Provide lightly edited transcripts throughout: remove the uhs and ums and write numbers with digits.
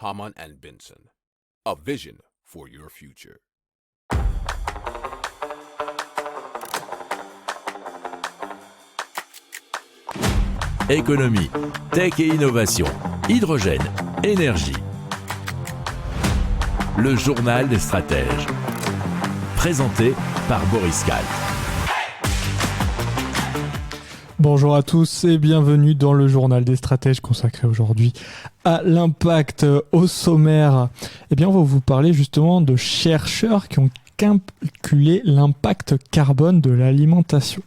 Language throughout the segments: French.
Hamann and Benson, a vision for your future. Économie, tech et innovation, hydrogène, énergie. Le journal des stratèges. Présenté par Boris Kahl. Bonjour à tous et bienvenue dans le journal des stratèges consacré aujourd'hui à l'impact au sommaire. Eh bien, on va vous parler justement de chercheurs qui ont calculé l'impact carbone de l'alimentation.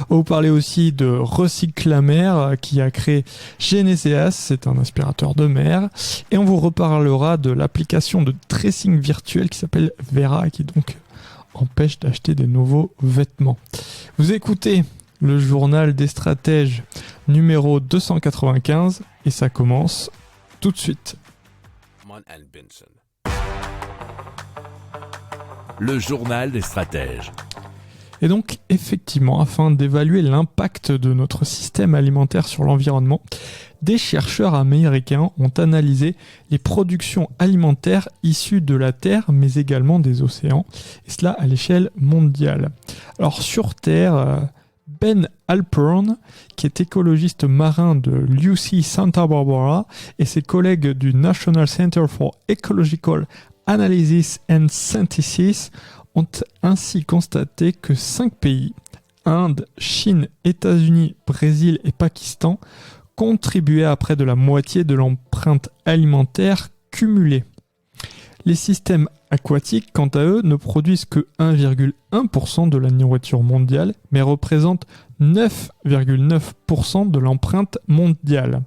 On va vous parler aussi de Recyclamer qui a créé Geneseas, c'est un aspirateur de mer. Et on vous reparlera de l'application de tracing virtuel qui s'appelle Vera et qui donc empêche d'acheter des nouveaux vêtements. Vous écoutez le journal des stratèges numéro 295 et ça commence tout de suite. Hamann and Benson. Le journal des stratèges. Et donc, effectivement, afin d'évaluer l'impact de notre système alimentaire sur l'environnement, des chercheurs américains ont analysé les productions alimentaires issues de la Terre, mais également des océans, et cela à l'échelle mondiale. Alors, sur Terre, Ben Alpern, qui est écologiste marin de l'UC Santa Barbara, et ses collègues du National Center for Ecological Analysis and Synthesis ont ainsi constaté que 5 pays, Inde, Chine, États-Unis, Brésil et Pakistan, contribuaient à près de la moitié de l'empreinte alimentaire cumulée. Les systèmes aquatiques, quant à eux, ne produisent que 1,1% de la nourriture mondiale, mais représentent 9,9% de l'empreinte mondiale.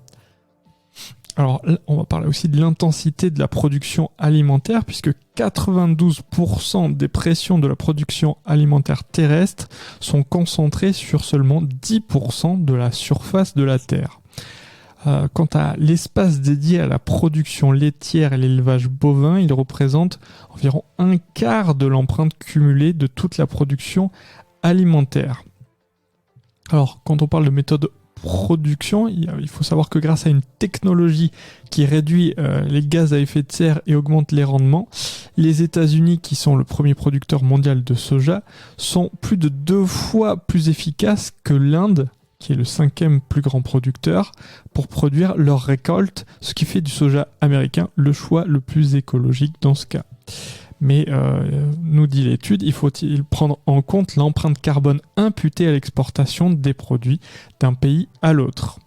Alors, on va parler aussi de l'intensité de la production alimentaire, puisque 92% des pressions de la production alimentaire terrestre sont concentrées sur seulement 10% de la surface de la Terre. Quant à l'espace dédié à la production laitière et l'élevage bovin, il représente environ un quart de l'empreinte cumulée de toute la production alimentaire. Alors, quand on parle de méthode production, il faut savoir que grâce à une technologie qui réduit les gaz à effet de serre et augmente les rendements, les États-Unis, qui sont le premier producteur mondial de soja, sont plus de 2 fois plus efficaces que l'Inde, qui est le 5e plus grand producteur, pour produire leur récolte, ce qui fait du soja américain le choix le plus écologique dans ce cas. Mais, nous dit l'étude, il faut-il prendre en compte l'empreinte carbone imputée à l'exportation des produits d'un pays à l'autre.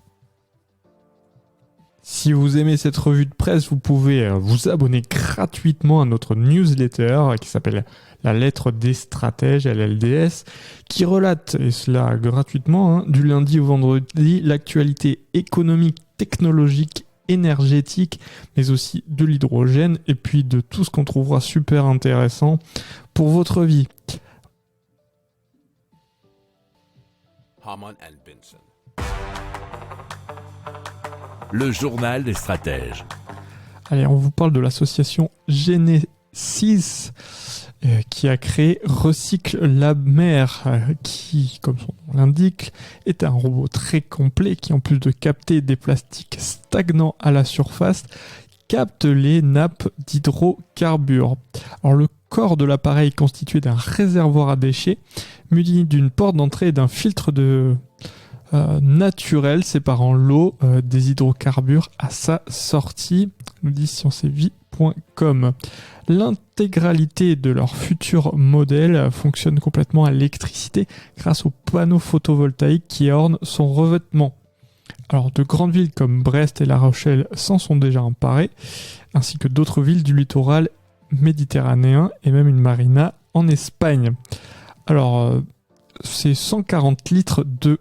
Si vous aimez cette revue de presse, vous pouvez vous abonner gratuitement à notre newsletter qui s'appelle La lettre des stratèges, LLDS, qui relate, et cela gratuitement, du lundi au vendredi, l'actualité économique, technologique, énergétique, mais aussi de l'hydrogène et puis de tout ce qu'on trouvera super intéressant pour votre vie. Hamann and Benson. Le journal des stratèges. Allez, on vous parle de l'association Geneseas qui a créé Recyclamer, qui, comme son nom l'indique, est un robot très complet qui, en plus de capter des plastiques stagnants à la surface, capte les nappes d'hydrocarbures. Alors, le corps de l'appareil est constitué d'un réservoir à déchets muni d'une porte d'entrée et d'un filtre naturel séparant l'eau des hydrocarbures à sa sortie, nous dit sciencevie.com. L'intégralité de leur futur modèle fonctionne complètement à l'électricité grâce aux panneaux photovoltaïques qui ornent son revêtement. Alors, de grandes villes comme Brest et La Rochelle s'en sont déjà emparées, ainsi que d'autres villes du littoral méditerranéen et même une marina en Espagne. Alors, ces 140 litres de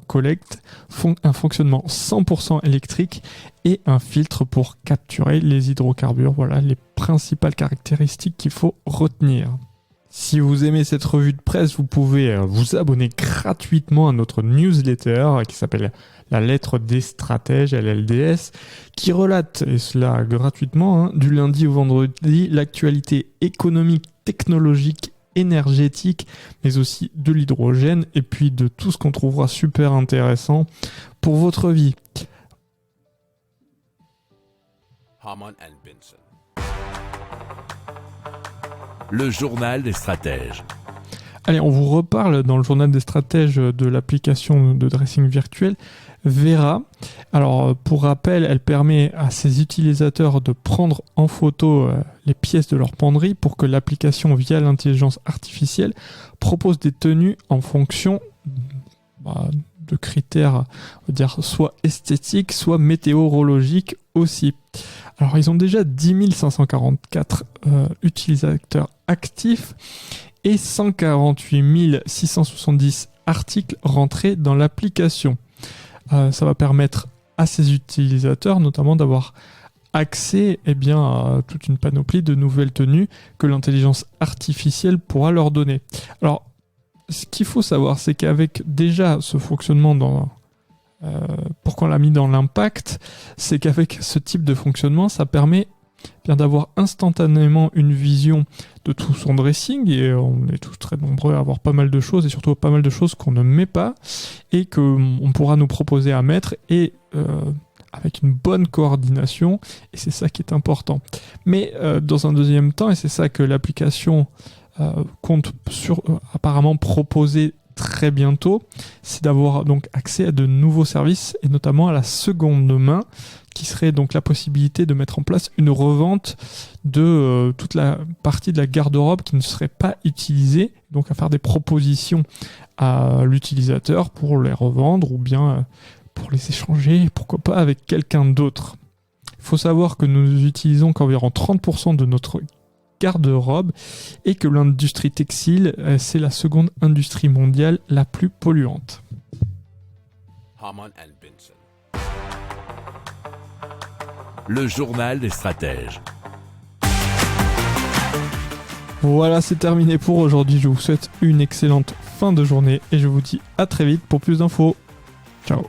collecte font un fonctionnement 100% électrique et un filtre pour capturer les hydrocarbures. Voilà les principales caractéristiques qu'il faut retenir. Si vous aimez cette revue de presse, vous pouvez vous abonner gratuitement à notre newsletter qui s'appelle La lettre des stratèges, LLDS, qui relate, et cela gratuitement, du lundi au vendredi, l'actualité économique, technologique, énergétique, mais aussi de l'hydrogène et puis de tout ce qu'on trouvera super intéressant pour votre vie. Hamann and Benson. Le journal des stratèges. Allez, on vous reparle dans le journal des stratèges de l'application de dressing virtuel Vera. Alors, pour rappel, elle permet à ses utilisateurs de prendre en photo les pièces de leur penderie pour que l'application, via l'intelligence artificielle, propose des tenues en fonction de critères, on va dire, soit esthétiques, soit météorologiques aussi. Alors, ils ont déjà 10 544 utilisateurs actifs et 148 670 articles rentrés dans l'application. Ça va permettre à ces utilisateurs notamment d'avoir accès à toute une panoplie de nouvelles tenues que l'intelligence artificielle pourra leur donner. Alors, ce qu'il faut savoir, c'est qu'avec déjà ce fonctionnement pourquoi on l'a mis dans l'impact, c'est qu'avec ce type de fonctionnement, ça permet bien d'avoir instantanément une vision de tout son dressing, et on est tous très nombreux à avoir pas mal de choses, et surtout pas mal de choses qu'on ne met pas et qu'on pourra nous proposer à mettre, et avec une bonne coordination, et c'est ça qui est important. Mais dans un deuxième temps, et c'est ça que l'application compte apparemment proposer très bientôt, c'est d'avoir donc accès à de nouveaux services, et notamment à la seconde main, qui serait donc la possibilité de mettre en place une revente de toute la partie de la garde-robe qui ne serait pas utilisée, donc à faire des propositions à l'utilisateur pour les revendre ou bien pour les échanger, pourquoi pas avec quelqu'un d'autre. Il faut savoir que nous utilisons qu'environ 30% de notre garde-robe et que l'industrie textile, c'est la seconde industrie mondiale la plus polluante. Hamann and Benson. Le journal des stratèges. Voilà, c'est terminé pour aujourd'hui. Je vous souhaite une excellente fin de journée et je vous dis à très vite pour plus d'infos. Ciao.